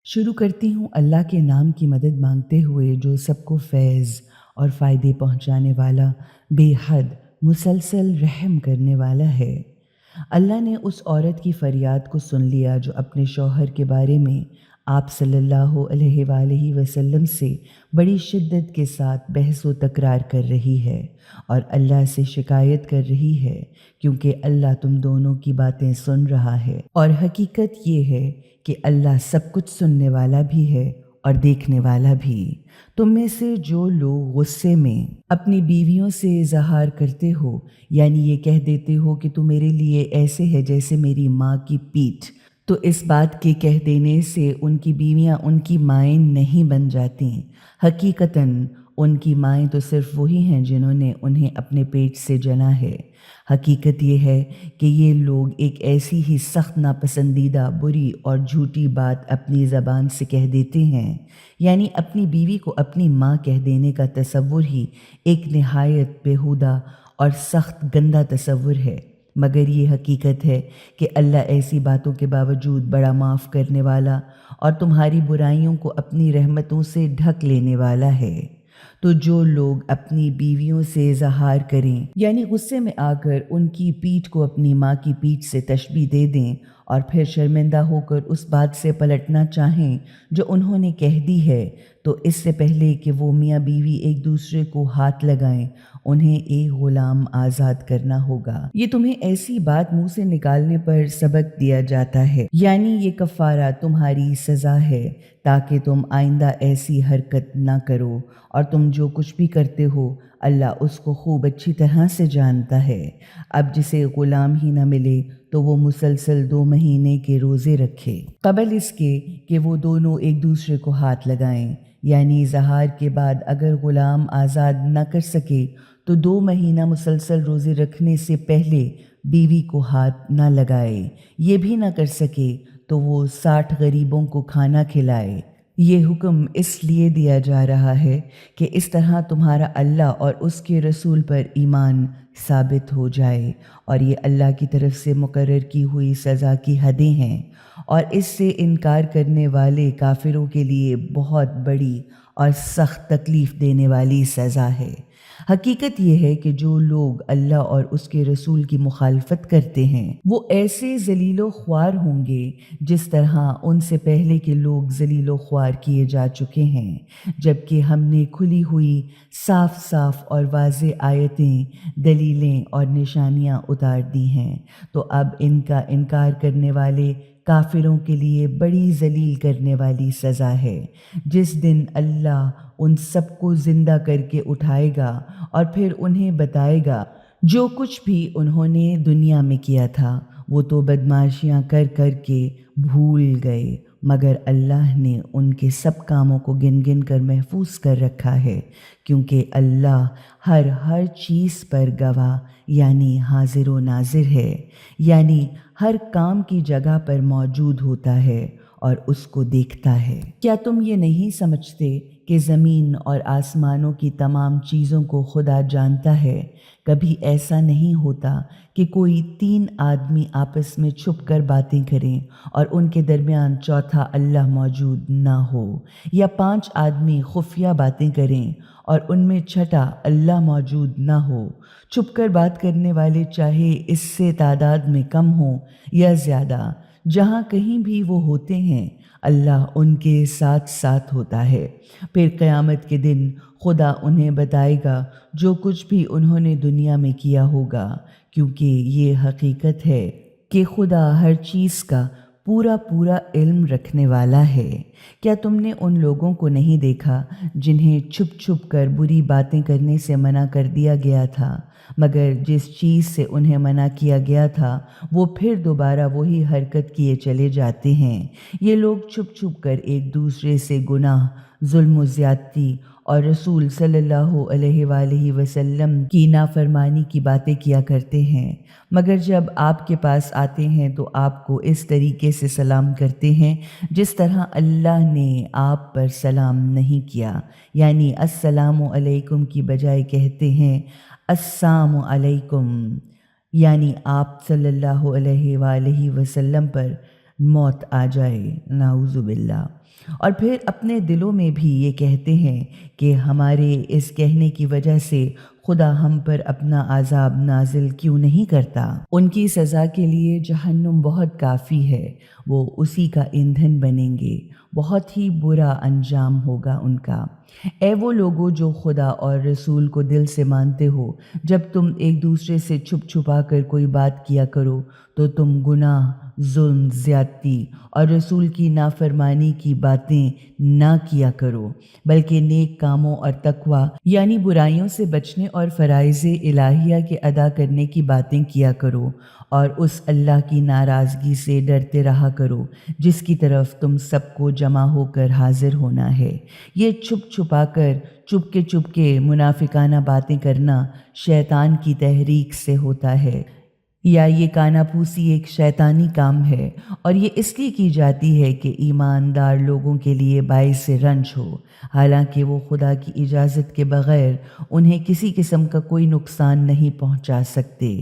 شروع کرتی ہوں اللہ کے نام کی مدد مانگتے ہوئے جو سب کو فیض اور فائدے پہنچانے والا، بے حد مسلسل رحم کرنے والا ہے۔ اللہ نے اس عورت کی فریاد کو سن لیا جو اپنے شوہر کے بارے میں آپ صلی اللہ علیہ وآلہ وسلم سے بڑی شدت کے ساتھ بحث و تکرار کر رہی ہے اور اللہ سے شکایت کر رہی ہے، کیونکہ اللہ تم دونوں کی باتیں سن رہا ہے، اور حقیقت یہ ہے کہ اللہ سب کچھ سننے والا بھی ہے اور دیکھنے والا بھی۔ تم میں سے جو لوگ غصے میں اپنی بیویوں سے اظہار کرتے ہو، یعنی یہ کہہ دیتے ہو کہ تو میرے لیے ایسے ہے جیسے میری ماں کی پیٹھ، تو اس بات کے کہہ دینے سے ان کی بیویاں ان کی مائیں نہیں بن جاتیں۔ حقیقتاً ان کی مائیں تو صرف وہی ہیں جنہوں نے انہیں اپنے پیٹ سے جنا ہے۔ حقیقت یہ ہے کہ یہ لوگ ایک ایسی ہی سخت ناپسندیدہ، بری اور جھوٹی بات اپنی زبان سے کہہ دیتے ہیں، یعنی اپنی بیوی کو اپنی ماں کہہ دینے کا تصور ہی ایک نہایت بیہودہ اور سخت گندا تصور ہے، مگر یہ حقیقت ہے کہ اللہ ایسی باتوں کے باوجود بڑا معاف کرنے والا اور تمہاری برائیوں کو اپنی رحمتوں سے ڈھک لینے والا ہے۔ تو جو لوگ اپنی بیویوں سے اظہار کریں، یعنی غصے میں آ کر ان کی پیٹھ کو اپنی ماں کی پیٹھ سے تشبیہ دے دیں اور پھر شرمندہ ہو کر اس بات سے پلٹنا چاہیں جو انہوں نے کہہ دی ہے، تو اس سے پہلے کہ وہ میاں بیوی ایک دوسرے کو ہاتھ لگائیں، انہیں ایک غلام آزاد کرنا ہوگا۔ یہ تمہیں ایسی بات منہ سے نکالنے پر سبق دیا جاتا ہے، یعنی یہ کفارہ تمہاری سزا ہے تاکہ تم آئندہ ایسی حرکت نہ کرو، اور تم جو کچھ بھی کرتے ہو اللہ اس کو خوب اچھی طرح سے جانتا ہے۔ اب جسے غلام ہی نہ ملے تو وہ مسلسل 2 مہینے کے روزے رکھے، قبل اس کے کہ وہ دونوں ایک دوسرے کو ہاتھ لگائیں، یعنی اظہار کے بعد اگر غلام آزاد نہ کر سکے تو 2 مہینہ مسلسل روزے رکھنے سے پہلے بیوی کو ہاتھ نہ لگائے، یہ بھی نہ کر سکے تو وہ 60 غریبوں کو کھانا کھلائے۔ یہ حکم اس لیے دیا جا رہا ہے کہ اس طرح تمہارا اللہ اور اس کے رسول پر ایمان ثابت ہو جائے، اور یہ اللہ کی طرف سے مقرر کی ہوئی سزا کی حدیں ہیں، اور اس سے انکار کرنے والے کافروں کے لیے بہت بڑی اور سخت تکلیف دینے والی سزا ہے۔ حقیقت یہ ہے کہ جو لوگ اللہ اور اس کے رسول کی مخالفت کرتے ہیں وہ ایسے ذلیل و خوار ہوں گے جس طرح ان سے پہلے کے لوگ ذلیل و خوار کیے جا چکے ہیں، جبکہ ہم نے کھلی ہوئی صاف صاف اور واضح آیتیں، دلیلیں اور نشانیاں اتار دی ہیں۔ تو اب ان کا انکار کرنے والے کافروں کے لیے بڑی ذلیل کرنے والی سزا ہے، جس دن اللہ ان سب کو زندہ کر کے اٹھائے گا اور پھر انہیں بتائے گا جو کچھ بھی انہوں نے دنیا میں کیا تھا وہ تو بدمعاشیاں کر کر کے بھول گئے، مگر اللہ نے ان کے سب کاموں کو گن گن کر محفوظ کر رکھا ہے، کیونکہ اللہ ہر چیز پر گواہ یعنی حاضر و ناظر ہے، یعنی ہر کام کی جگہ پر موجود ہوتا ہے اور اس کو دیکھتا ہے۔ کیا تم یہ نہیں سمجھتے کہ زمین اور آسمانوں کی تمام چیزوں کو خدا جانتا ہے؟ کبھی ایسا نہیں ہوتا کہ کوئی 3 آدمی آپس میں چھپ کر باتیں کریں اور ان کے درمیان چوتھا اللہ موجود نہ ہو، یا 5 آدمی خفیہ باتیں کریں اور ان میں چھٹا اللہ موجود نہ ہو۔ چھپ کر بات کرنے والے چاہے اس سے تعداد میں کم ہوں یا زیادہ، جہاں کہیں بھی وہ ہوتے ہیں اللہ ان کے ساتھ ساتھ ہوتا ہے۔ پھر قیامت کے دن خدا انہیں بتائے گا جو کچھ بھی انہوں نے دنیا میں کیا ہوگا، کیونکہ یہ حقیقت ہے کہ خدا ہر چیز کا پورا علم رکھنے والا ہے۔ کیا تم نے ان لوگوں کو نہیں دیکھا جنہیں چھپ چھپ کر بری باتیں کرنے سے منع کر دیا گیا تھا، مگر جس چیز سے انہیں منع کیا گیا تھا وہ پھر دوبارہ وہی حرکت کیے چلے جاتے ہیں۔ یہ لوگ چھپ چھپ کر ایک دوسرے سے گناہ، ظلم و زیادتی اور رسول صلی اللہ علیہ وآلہ وسلم کی نافرمانی کی باتیں کیا کرتے ہیں، مگر جب آپ کے پاس آتے ہیں تو آپ کو اس طریقے سے سلام کرتے ہیں جس طرح اللہ نے آپ پر سلام نہیں کیا، یعنی السلام علیکم کی بجائے کہتے ہیں السلام علیکم، یعنی آپ صلی اللہ علیہ وآلہ وسلم پر موت آ جائے، نعوذ باللہ۔ اور پھر اپنے دلوں میں بھی یہ کہتے ہیں کہ ہمارے اس کہنے کی وجہ سے خدا ہم پر اپنا عذاب نازل کیوں نہیں کرتا۔ ان کی سزا کے لیے جہنم بہت کافی ہے، وہ اسی کا ایندھن بنیں گے، بہت ہی برا انجام ہوگا ان کا۔ اے وہ لوگو جو خدا اور رسول کو دل سے مانتے ہو، جب تم ایک دوسرے سے چھپ چھپا کر کوئی بات کیا کرو تو تم گناہ، ظلم، زیادتی اور رسول کی نافرمانی کی باتیں نہ کیا کرو، بلکہ نیک کاموں اور تقویٰ یعنی برائیوں سے بچنے اور فرائض الہیہ کے ادا کرنے کی باتیں کیا کرو، اور اس اللہ کی ناراضگی سے ڈرتے رہا کرو جس کی طرف تم سب کو جمع ہو کر حاضر ہونا ہے۔ یہ چھپ چھپا کر چپ کے منافقانہ باتیں کرنا شیطان کی تحریک سے ہوتا ہے، یا یہ کانا پھوسی ایک شیطانی کام ہے، اور یہ اس لیے کی جاتی ہے کہ ایماندار لوگوں کے لیے باعث رنج ہو، حالانکہ وہ خدا کی اجازت کے بغیر انہیں کسی قسم کا کوئی نقصان نہیں پہنچا سکتے۔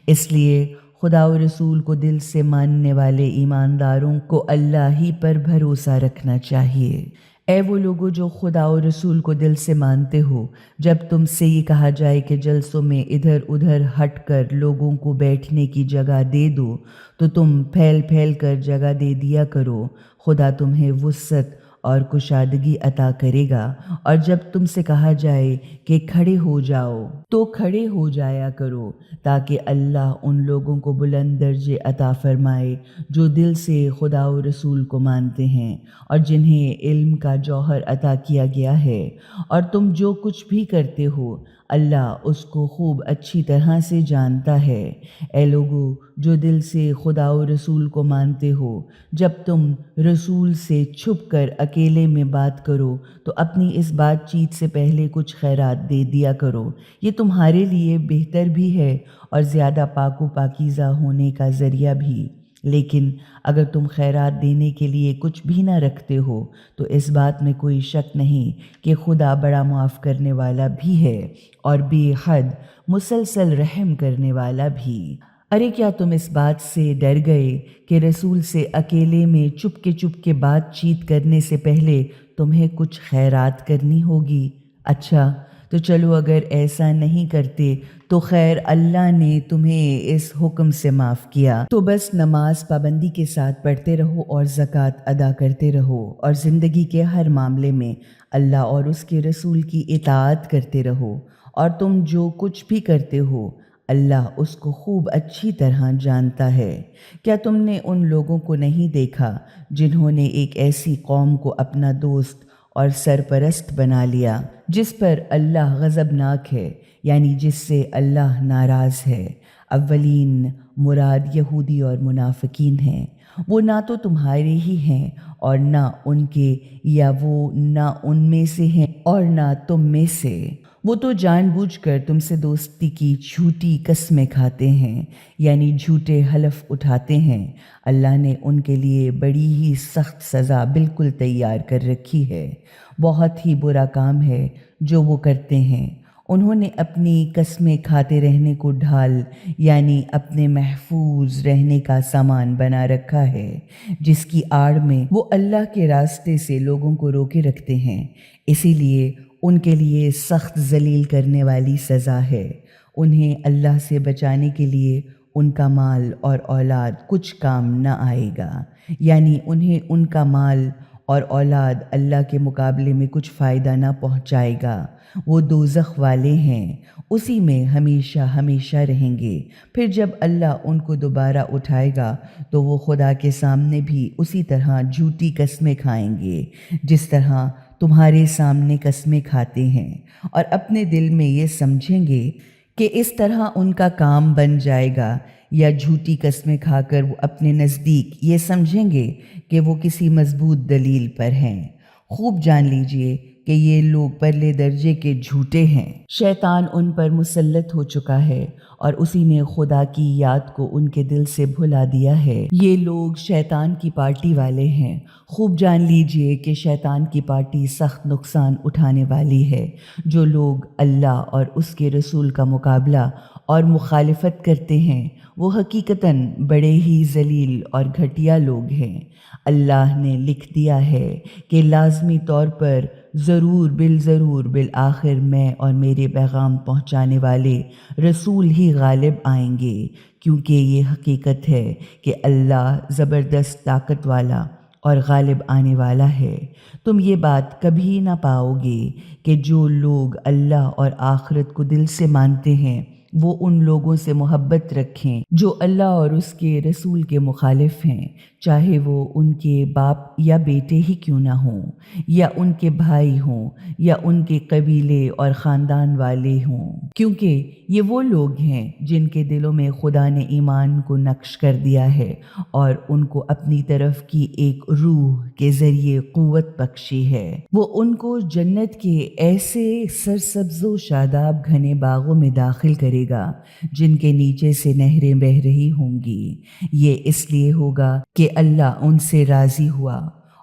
اس لیے خدا و رسول کو دل سے ماننے والے ایمانداروں کو اللہ ہی پر بھروسہ رکھنا چاہیے۔ اے وہ لوگو جو خدا و رسول کو دل سے مانتے ہو، جب تم سے یہ کہا جائے کہ جلسوں میں ادھر ادھر ہٹ کر لوگوں کو بیٹھنے کی جگہ دے دو تو تم پھیل پھیل کر جگہ دے دیا کرو، خدا تمہیں وسعت اور کشادگی عطا کرے گا۔ اور جب تم سے کہا جائے کہ کھڑے ہو جاؤ تو کھڑے ہو جایا کرو، تاکہ اللہ ان لوگوں کو بلند درجے عطا فرمائے جو دل سے خدا و رسول کو مانتے ہیں اور جنہیں علم کا جوہر عطا کیا گیا ہے۔ اور تم جو کچھ بھی کرتے ہو اللہ اس کو خوب اچھی طرح سے جانتا ہے۔ اے لوگو جو دل سے خدا و رسول کو مانتے ہو، جب تم رسول سے چھپ کر اکیلے میں بات کرو تو اپنی اس بات چیت سے پہلے کچھ خیرات دے دیا کرو، یہ تمہارے لیے بہتر بھی ہے اور زیادہ پاک و پاکیزہ ہونے کا ذریعہ بھی۔ لیکن اگر تم خیرات دینے کے لیے کچھ بھی نہ رکھتے ہو تو اس بات میں کوئی شک نہیں کہ خدا بڑا معاف کرنے والا بھی ہے اور بے حد مسلسل رحم کرنے والا بھی۔ ارے کیا تم اس بات سے ڈر گئے کہ رسول سے اکیلے میں چپ کے بات چیت کرنے سے پہلے تمہیں کچھ خیرات کرنی ہوگی؟ اچھا تو چلو اگر ایسا نہیں کرتے تو خیر اللہ نے تمہیں اس حکم سے معاف کیا تو بس نماز پابندی کے ساتھ پڑھتے رہو اور زکوٰۃ ادا کرتے رہو اور زندگی کے ہر معاملے میں اللہ اور اس کے رسول کی اطاعت کرتے رہو، اور تم جو کچھ بھی کرتے ہو اللہ اس کو خوب اچھی طرح جانتا ہے۔ کیا تم نے ان لوگوں کو نہیں دیکھا جنہوں نے ایک ایسی قوم کو اپنا دوست اور سرپرست بنا لیا جس پر اللہ غضبناک ہے، یعنی جس سے اللہ ناراض ہے؟ اولین مراد یہودی اور منافقین ہیں، وہ نہ تو تمہارے ہی ہیں اور نہ ان کے، یا وہ نہ ان میں سے ہیں اور نہ تم میں سے، وہ تو جان بوجھ کر تم سے دوستی کی جھوٹی قسمیں کھاتے ہیں، یعنی جھوٹے حلف اٹھاتے ہیں۔ اللہ نے ان کے لیے بڑی ہی سخت سزا بالکل تیار کر رکھی ہے، بہت ہی برا کام ہے جو وہ کرتے ہیں۔ انہوں نے اپنی قسمیں کھاتے رہنے کو ڈھال یعنی اپنے محفوظ رہنے کا سامان بنا رکھا ہے، جس کی آڑ میں وہ اللہ کے راستے سے لوگوں کو روکے رکھتے ہیں۔ اسی لیے ان کے لیے سخت ذلیل کرنے والی سزا ہے۔ انہیں اللہ سے بچانے کے لیے ان کا مال اور اولاد کچھ کام نہ آئے گا، یعنی انہیں ان کا مال اور اولاد اللہ کے مقابلے میں کچھ فائدہ نہ پہنچائے گا۔ وہ دوزخ والے ہیں، اسی میں ہمیشہ ہمیشہ رہیں گے۔ پھر جب اللہ ان کو دوبارہ اٹھائے گا تو وہ خدا کے سامنے بھی اسی طرح جھوٹی قسمیں کھائیں گے جس طرح تمہارے سامنے قسمیں کھاتے ہیں، اور اپنے دل میں یہ سمجھیں گے کہ اس طرح ان کا کام بن جائے گا، یا جھوٹی قسمیں کھا کر وہ اپنے نزدیک یہ سمجھیں گے کہ وہ کسی مضبوط دلیل پر ہیں۔ خوب جان لیجئے کہ یہ لوگ پرلے درجے کے جھوٹے ہیں۔ شیطان ان پر مسلط ہو چکا ہے اور اسی نے خدا کی یاد کو ان کے دل سے بھلا دیا ہے۔ یہ لوگ شیطان کی پارٹی والے ہیں۔ خوب جان لیجئے کہ شیطان کی پارٹی سخت نقصان اٹھانے والی ہے۔ جو لوگ اللہ اور اس کے رسول کا مقابلہ اور مخالفت کرتے ہیں وہ حقیقتاً بڑے ہی ذلیل اور گھٹیا لوگ ہیں۔ اللہ نے لکھ دیا ہے کہ لازمی طور پر ضرور بالآخر میں اور میرے پیغام پہنچانے والے رسول ہی غالب آئیں گے، کیونکہ یہ حقیقت ہے کہ اللہ زبردست طاقت والا اور غالب آنے والا ہے۔ تم یہ بات کبھی نہ پاؤ گے کہ جو لوگ اللہ اور آخرت کو دل سے مانتے ہیں وہ ان لوگوں سے محبت رکھیں جو اللہ اور اس کے رسول کے مخالف ہیں، چاہے وہ ان کے باپ یا بیٹے ہی کیوں نہ ہوں، یا ان کے بھائی ہوں، یا ان کے قبیلے اور خاندان والے ہوں، کیونکہ یہ وہ لوگ ہیں جن کے دلوں میں خدا نے ایمان کو نقش کر دیا ہے اور ان کو اپنی طرف کی ایک روح کے ذریعے قوت بخشی ہے۔ وہ ان کو جنت کے ایسے سرسبز و شاداب گھنے باغوں میں داخل کرے گا جن کے نیچے سے نہریں بہہ رہی ہوں گی۔ یہ اس لیے ہوگا کہ اللہ ان سے راضی ہوا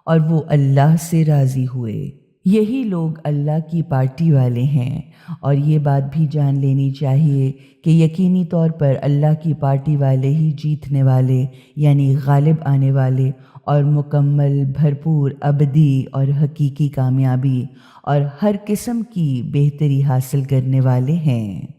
اور وہ اللہ سے راضی ہوئے۔ یہی لوگ اللہ کی پارٹی والے ہیں، اور یہ بات بھی جان لینی چاہیے کہ یقینی طور پر اللہ کی پارٹی والے ہی جیتنے والے یعنی غالب آنے والے اور مکمل بھرپور ابدی اور حقیقی کامیابی اور ہر قسم کی بہتری حاصل کرنے والے ہیں۔